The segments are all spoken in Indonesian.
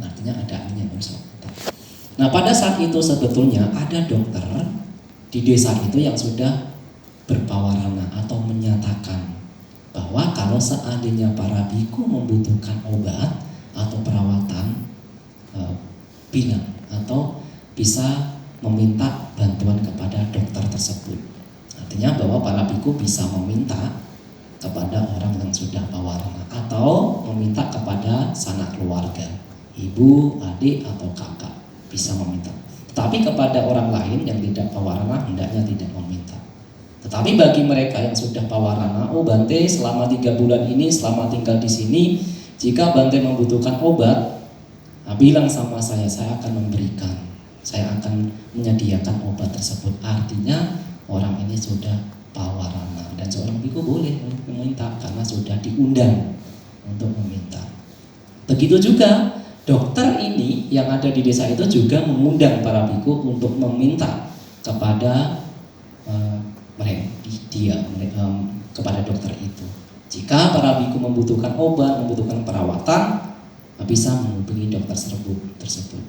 artinya ada angin yang bersama. Nah pada saat itu sebetulnya ada dokter di desa itu yang sudah berpawarana atau menyatakan bahwa kalau seandainya para biku membutuhkan obat atau perawatan, bilang atau bisa meminta bantuan kepada dokter tersebut. Artinya bahwa para biku bisa meminta kepada orang yang sudah pawarana atau meminta kepada sanak keluarga, ibu, adik atau kakak bisa meminta. Tetapi kepada orang lain yang tidak pawarana hendaknya tidak meminta. Tetapi bagi mereka yang sudah pawarana, oh Bante selama 3 bulan ini selama tinggal di sini, jika Bante membutuhkan obat, bilang sama saya akan memberikan, saya akan menyediakan obat tersebut. Artinya orang ini sudah pawarana dan seorang biku boleh meminta karena sudah diundang untuk meminta. Begitu juga dokter ini yang ada di desa itu juga mengundang para biku untuk meminta kepada kepada dokter itu. Jika para biku membutuhkan obat, membutuhkan perawatan, bisa menghubungi dokter tersebut.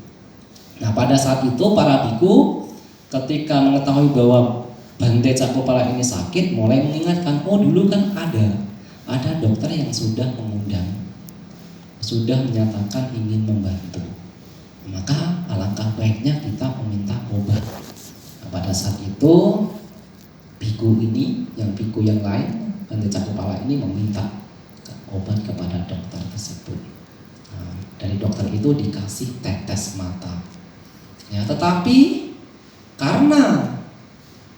Nah pada saat itu para biku ketika mengetahui bahwa Bante Cakopala ini sakit, mulai mengingatkan, oh dulu kan ada dokter yang sudah mengundang, sudah menyatakan ingin membantu, maka alangkah baiknya kita meminta obat. Nah, pada saat itu biku ini, biku yang lain, Bante Cakopala ini meminta obat kepada dokter tersebut. Nah, dari dokter itu dikasih tetes mata. Ya, tetapi karena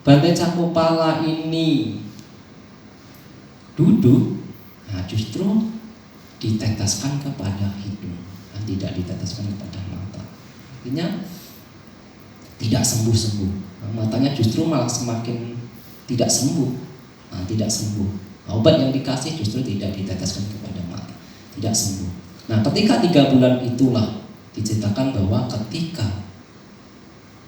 Bante Cakopala ini duduk, nah justru diteteskan kepada hidung, tidak diteteskan kepada mata. Artinya tidak sembuh-sembuh. Nah, matanya justru malah semakin tidak sembuh. Obat yang dikasih justru tidak diteteskan kepada mata, tidak sembuh. Nah, ketika 3 bulan itulah diceritakan bahwa ketika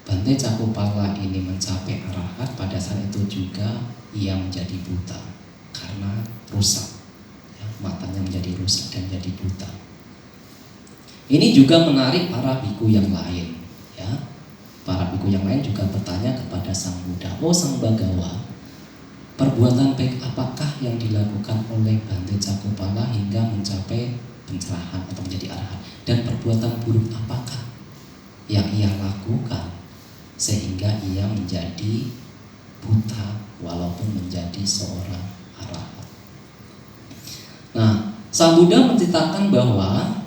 Bante Cakopala ini mencapai arahat, pada saat itu juga ia menjadi buta karena rusak. Matanya menjadi rusak dan jadi buta. Ini juga menarik para biku yang lain. Ya, para biku yang lain juga bertanya kepada Sang Buddha, oh Sang Bagawa, perbuatan baik apakah yang dilakukan oleh Bante Cakopala hingga mencapai pencerahan atau menjadi arahat? Dan perbuatan buruk apakah yang ia lakukan sehingga ia menjadi buta walaupun menjadi seorang arahat? Nah, Sang Buddha menceritakan bahwa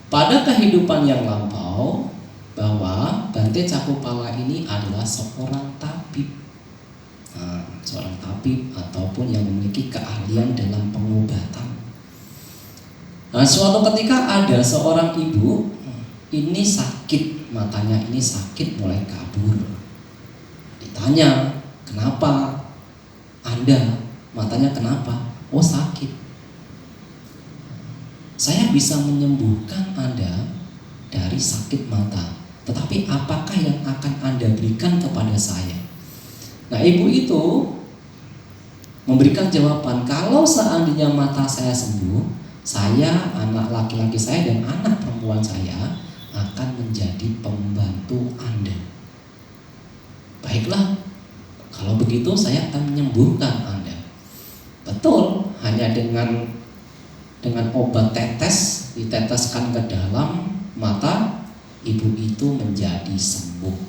pada kehidupan yang lampau bahwa Bante Cakopala ini adalah seorang tabib. Nah, seorang tabib ataupun yang memiliki keahlian dalam pengobatan. Nah, suatu ketika ada seorang ibu ini sakit, matanya ini sakit mulai kabur. Ditanya, kenapa Anda matanya kenapa? Oh sakit. Saya bisa menyembuhkan Anda dari sakit mata, tetapi apakah yang akan Anda berikan kepada saya? Nah, ibu itu memberikan jawaban, kalau seandainya mata saya sembuh, saya, anak laki-laki saya dan anak perempuan saya akan menjadi pembantu Anda. Baiklah, kalau begitu saya akan menyembuhkan Anda. Betul, hanya dengan obat tetes diteteskan ke dalam mata, ibu itu menjadi sembuh.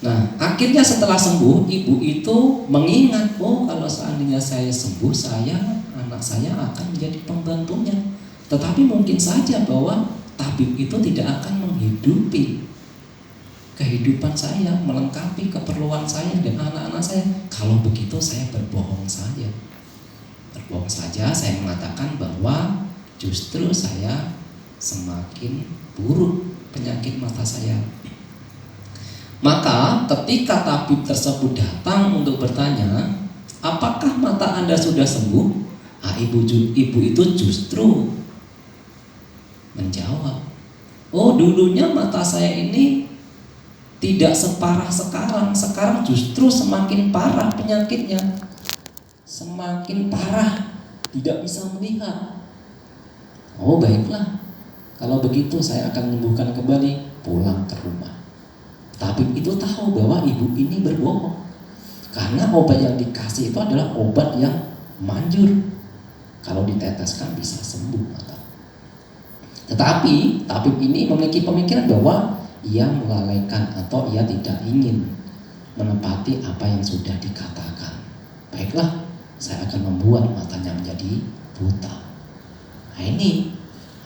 Nah, akhirnya setelah sembuh, ibu itu mengingat, oh kalau seandainya saya sembuh, anak saya akan menjadi pembantunya. Tetapi mungkin saja bahwa tabib itu tidak akan menghidupi kehidupan saya, melengkapi keperluan saya dan anak-anak saya. Kalau begitu saya berbohong saja. Saya mengatakan bahwa justru saya semakin buruk penyakit mata saya. Maka ketika tabib tersebut datang untuk bertanya, apakah mata Anda sudah sembuh? Nah, ibu itu justru menjawab, oh dulunya mata saya ini tidak separah sekarang justru semakin parah penyakitnya. Semakin parah, tidak bisa melihat. Oh baiklah, kalau begitu saya akan menyembuhkan kembali, pulang ke rumah. Tabib itu tahu bahwa ibu ini berbohong, karena obat yang dikasih itu adalah obat yang manjur, kalau diteteskan bisa sembuh. Tetapi tabib ini memiliki pemikiran bahwa ia melalaikan atau ia tidak ingin menepati apa yang sudah dikatakan. Baiklah, saya akan membuat matanya menjadi buta. Nah ini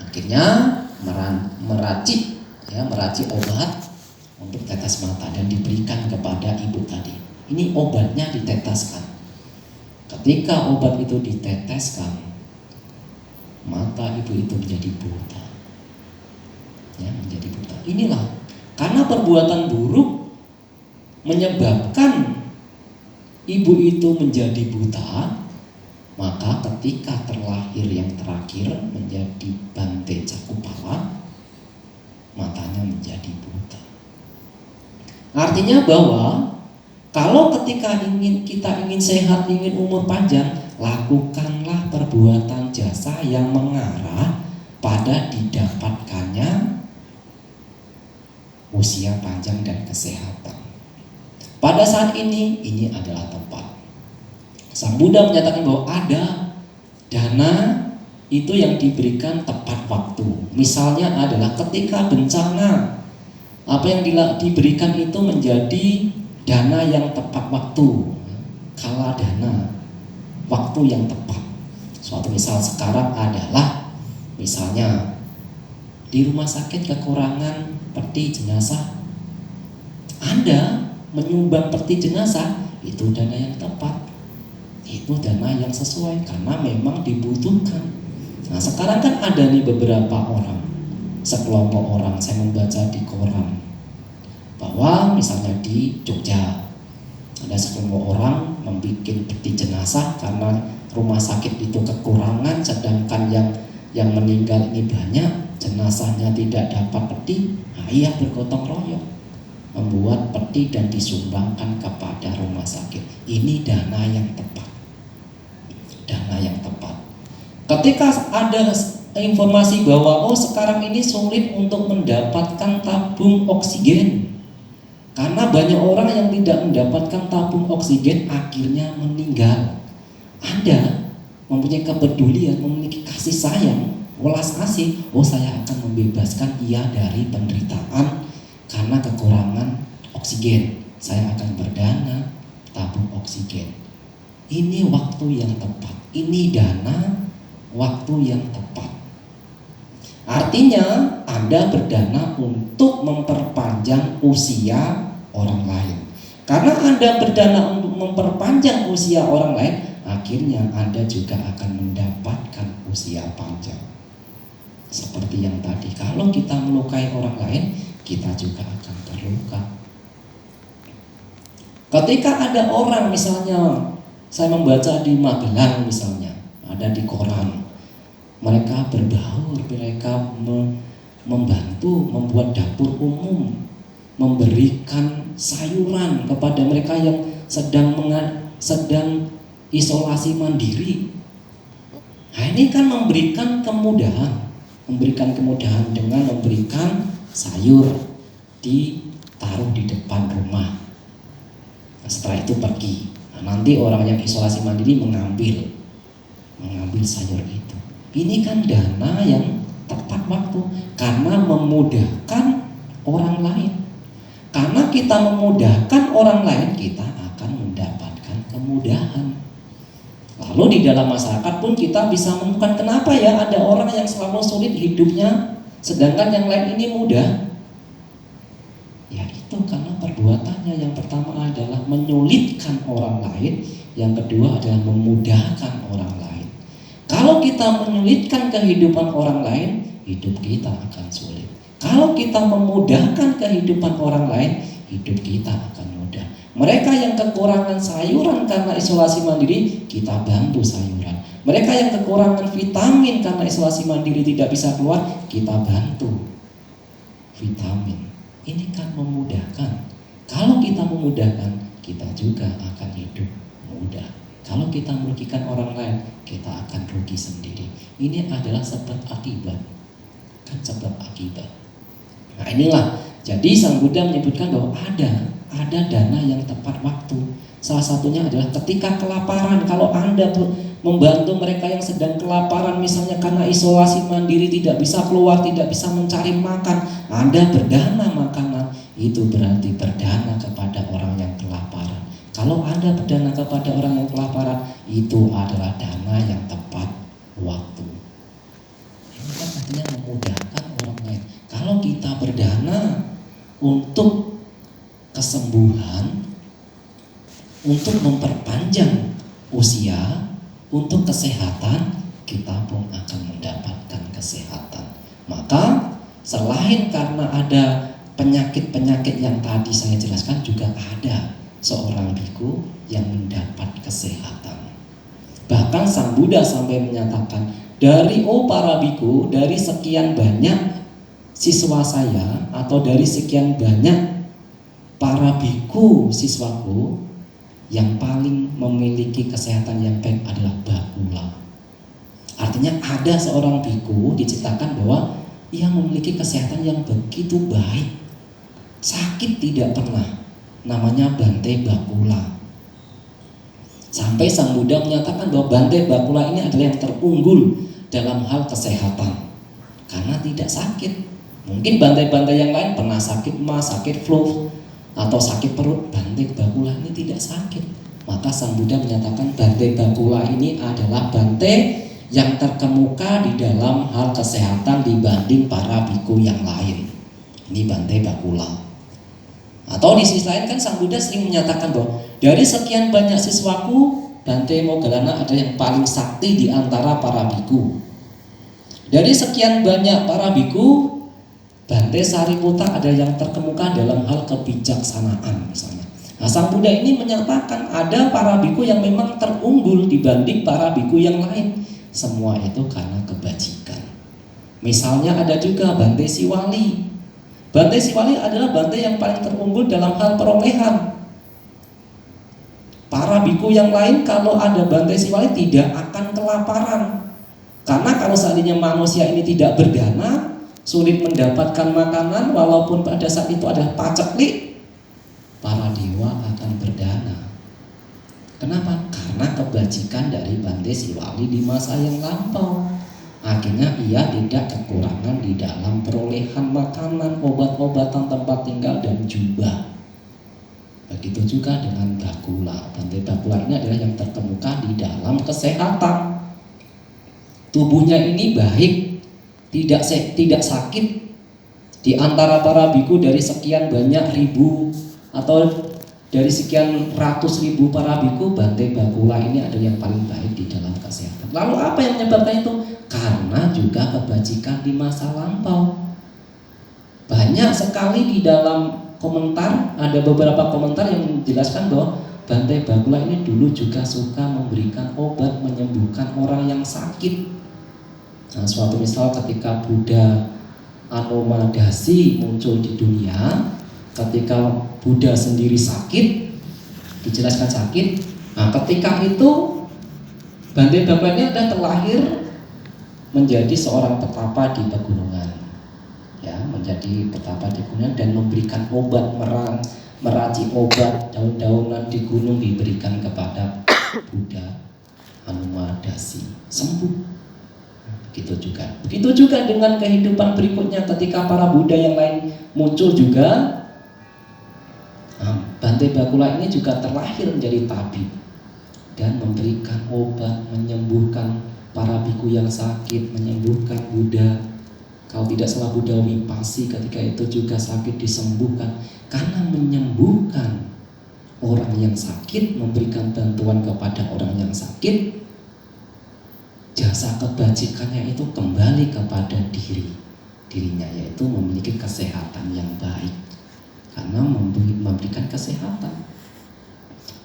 akhirnya meracik obat untuk tetes mata dan diberikan kepada ibu tadi. Ini obatnya diteteskan. Ketika obat itu diteteskan, mata ibu itu menjadi buta. Ya, menjadi buta. Inilah karena perbuatan buruk menyebabkan ibu itu menjadi buta, maka ketika terlahir yang terakhir menjadi Bante Cakupala, matanya menjadi buta. Artinya bahwa kalau ketika kita ingin sehat, ingin umur panjang, lakukanlah perbuatan jasa yang mengarah pada didapatkannya usia panjang dan kesehatan. Pada saat ini adalah tepat. Sang Buddha menyatakan bahwa ada dana itu yang diberikan tepat waktu. Misalnya adalah ketika bencana, apa yang diberikan itu menjadi dana yang tepat waktu, kala dana, waktu yang tepat. Suatu misal sekarang adalah misalnya di rumah sakit kekurangan peti jenazah, Anda menyumbang peti jenazah, itu dana yang tepat, itu dana yang sesuai karena memang dibutuhkan. Nah sekarang kan ada nih beberapa orang, sekelompok orang, saya membaca di koran bahwa misalnya di Jogja ada sekelompok orang membuat peti jenazah karena rumah sakit itu kekurangan, sedangkan yang meninggal ini banyak, jenazahnya tidak dapat peti. Nah, ia bergotong royong membuat peti dan disumbangkan kepada rumah sakit. Ini dana yang tepat. Dana yang tepat. Ketika ada informasi bahwa sekarang ini sulit untuk mendapatkan tabung oksigen, karena banyak orang yang tidak mendapatkan tabung oksigen akhirnya meninggal. Anda mempunyai kepedulian, memiliki kasih sayang, welas asih, saya akan membebaskan ia dari penderitaan karena kekurangan oksigen. Saya akan berdana tabung oksigen. Ini waktu yang tepat. Ini dana waktu yang tepat. Artinya Anda berdana untuk memperpanjang usia orang lain. Karena Anda berdana untuk memperpanjang usia orang lain, akhirnya Anda juga akan mendapatkan usia panjang. Seperti yang tadi, kalau kita melukai orang lain, kita juga akan terluka. Ketika ada orang, misalnya saya membaca di Magelang misalnya, ada di koran, mereka berbaur, mereka membantu membuat dapur umum, memberikan sayuran kepada mereka yang sedang isolasi mandiri. Nah ini kan memberikan kemudahan dengan memberikan sayur ditaruh di depan rumah. Nah, setelah itu pergi. Nah, nanti orang yang isolasi mandiri mengambil sayur itu. Ini kan dana yang tepat waktu karena memudahkan orang lain. Karena kita memudahkan orang lain, kita akan mendapatkan kemudahan. Lalu di dalam masyarakat pun kita bisa menemukan kenapa ya ada orang yang selalu sulit hidupnya, sedangkan yang lain ini mudah. Ya itu karena perbuatannya. Yang pertama adalah menyulitkan orang lain, yang kedua adalah memudahkan orang lain. Kalau kita menyulitkan kehidupan orang lain, hidup kita akan sulit. Kalau kita memudahkan kehidupan orang lain, hidup kita akan mudah. Mereka yang kekurangan sayuran karena isolasi mandiri, kita bantu sayuran. Mereka yang kekurangan vitamin karena isolasi mandiri tidak bisa keluar, kita bantu vitamin. Ini kan memudahkan. Kalau kita memudahkan, kita juga akan hidup mudah. Kalau kita merugikan orang lain, kita akan rugi sendiri. Ini adalah sebab akibat. Kan sebab akibat. Nah inilah, jadi Sang Buddha menyebutkan bahwa ada dana yang tepat waktu. Salah satunya adalah ketika kelaparan. Kalau Anda membantu mereka yang sedang kelaparan, misalnya karena isolasi mandiri, tidak bisa keluar, tidak bisa mencari makan, Anda berdana makanan, itu berarti berdana kepada orang yang kelaparan. Kalau Anda berdana kepada orang yang kelaparan, itu adalah dana yang tepat waktu. Ini kan artinya memudahkan orang lain. Kalau kita berdana untuk kesembuhan, untuk memperpanjang usia, untuk kesehatan, kita pun akan mendapatkan kesehatan. Maka selain karena ada penyakit-penyakit yang tadi saya jelaskan, juga ada seorang biku yang mendapat kesehatan. Bahkan Sang Buddha sampai menyatakan, dari para biku, dari sekian banyak siswa saya, atau dari sekian banyak para biku siswaku, yang paling memiliki kesehatan yang baik adalah Bakula. Artinya ada seorang biku diceritakan bahwa ia memiliki kesehatan yang begitu baik, sakit tidak pernah. Namanya Bante Bakula. Sampai Sang Buddha menyatakan bahwa Bante Bakula ini adalah yang terunggul dalam hal kesehatan, karena tidak sakit. Mungkin Bante-Bante yang lain pernah sakit mas, sakit flu, atau sakit perut. Bante Bakula ini tidak sakit. Maka Sang Buddha menyatakan Bante Bakula ini adalah Bante yang terkemuka di dalam hal kesehatan dibanding para biku yang lain. Ini Bante Bakula. Atau di sisi lain kan Sang Buddha sering menyatakan bahwa dari sekian banyak siswaku, Bante Moggallana adalah yang paling sakti di antara para biku. Dari sekian banyak para biku, Bante Sariputta adalah yang terkemuka dalam hal kebijaksanaan misalnya. Nah, Sang Buddha ini menyatakan ada para biku yang memang terunggul dibanding para biku yang lain. Semua itu karena kebajikan. Misalnya ada juga Bante Siwali. Bante Siwali adalah Bante yang paling terunggul dalam hal perolehan. Para biku yang lain kalau ada Bante Siwali tidak akan kelaparan. Karena kalau seandainya manusia ini tidak berdana, sulit mendapatkan makanan, walaupun pada saat itu ada paceklik, para dewa akan berdana. Kenapa? Karena kebajikan dari Bante Siwali di masa yang lampau. Akhirnya ia tidak kekurangan di dalam perolehan makanan, obat-obatan, tempat tinggal, dan jubah. Begitu juga dengan Bakula. Bante Bakula ini adalah yang terkemuka di dalam kesehatan. Tubuhnya ini baik, tidak sakit. Di antara para biku dari sekian banyak ribu atau dari sekian ratus ribu para biku, Bante Bakula ini adalah yang paling baik di dalam kesehatan. Lalu apa yang menyebabkan itu? Karena juga kebajikan di masa lampau. Banyak sekali di dalam komentar, ada beberapa komentar yang menjelaskan bahwa Bante Bakula ini dulu juga suka memberikan obat menyembuhkan orang yang sakit. Nah, suatu misal ketika Buddha Anomadasi muncul di dunia, ketika Buddha sendiri sakit, dijelaskan sakit. Nah, ketika itu Bante Bakula ini adalah terlahir menjadi seorang petapa di pegunungan, ya, menjadi petapa di gunung dan memberikan obat, meracik obat daun-daunan di gunung diberikan kepada Buddha Anomadasi, sembuh. Begitu juga dengan kehidupan berikutnya ketika para Buddha yang lain muncul juga. Bante Bakula ini juga terlahir menjadi tabib dan memberikan obat, menyembuhkan para biku yang sakit, menyembuhkan Buddha. Kalau tidak salah Buddha Wipasi ketika itu juga sakit disembuhkan. Karena menyembuhkan orang yang sakit, memberikan bantuan kepada orang yang sakit, jasa kebajikannya itu kembali kepada dirinya, yaitu memiliki kesehatan yang baik karena memberikan kesehatan.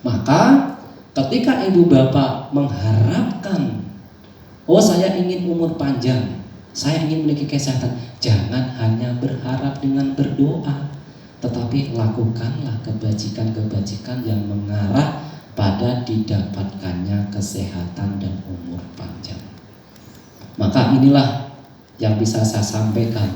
Maka ketika ibu bapak mengharapkan, oh saya ingin umur panjang, saya ingin memiliki kesehatan, jangan hanya berharap dengan berdoa, tetapi lakukanlah kebajikan-kebajikan yang mengarah pada didapatkannya kesehatan dan umur panjang. Maka inilah yang bisa saya sampaikan